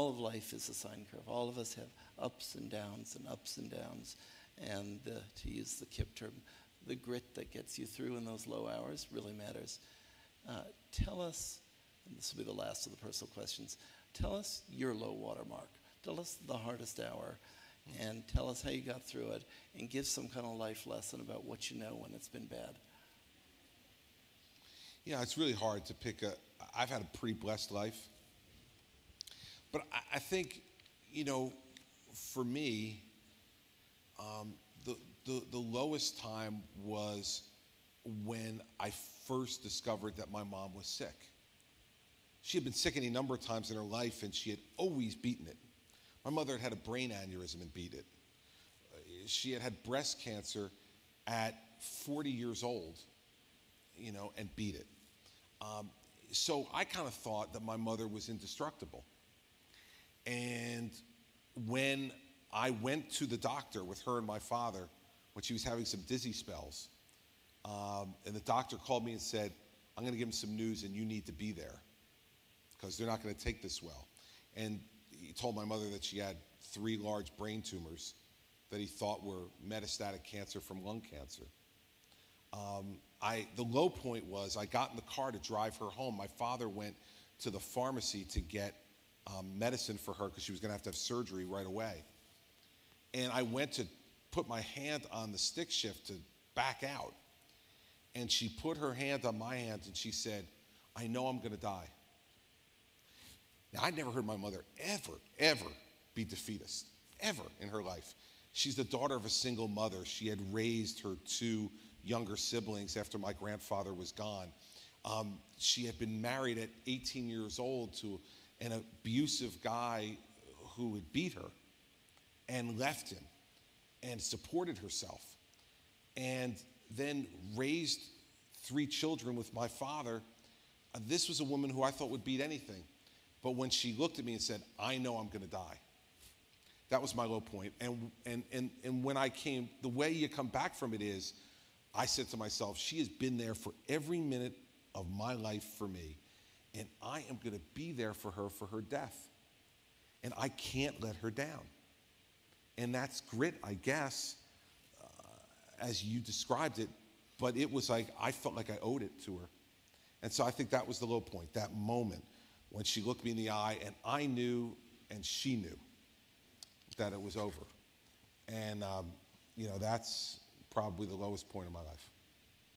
all of life is a sine curve. All of us have ups and downs and ups and downs. And to use the KIPP term, the grit that gets you through in those low hours really matters. Tell us, and this will be the last of the personal questions, tell us your low water mark. Tell us the hardest hour, and tell us how you got through it, and give some kind of life lesson about what you know when it's been bad. Yeah, it's really hard to pick I've had a pretty blessed life. But I think, you know, for me, the lowest time was when I first discovered that my mom was sick. She had been sick any number of times in her life, and she had always beaten it. My mother had had a brain aneurysm and beat it. She had had breast cancer at 40 years old, you know, and beat it. So I kind of thought that my mother was indestructible. And when I went to the doctor with her and my father when she was having some dizzy spells, and the doctor called me and said, I'm going to give him some news and you need to be there because they're not going to take this well. And he told my mother that she had 3 large brain tumors that he thought were metastatic cancer from lung cancer. The low point was I got in the car to drive her home. My father went to the pharmacy to get medicine for her because she was going to have surgery right away. And I went to put my hand on the stick shift to back out. And she put her hand on my hand and she said, I know I'm going to die. Now, I'd never heard my mother ever be defeatist, ever in her life. She's the daughter of a single mother. She had raised her 2 younger siblings after my grandfather was gone. She had been married at 18 years old to an abusive guy who had beat her and left him and supported herself and then raised 3 children with my father. This was a woman who I thought would beat anything. But when she looked at me and said, I know I'm going to die, that was my low point. And when I came, the way you come back from it is, I said to myself, she has been there for every minute of my life for me, and I am going to be there for her death. And I can't let her down. And that's grit, I guess, as you described it, but it was like, I felt like I owed it to her. And so I think that was the low point, that moment when she looked me in the eye and I knew and she knew that it was over. And, you know, that's probably the lowest point of my life.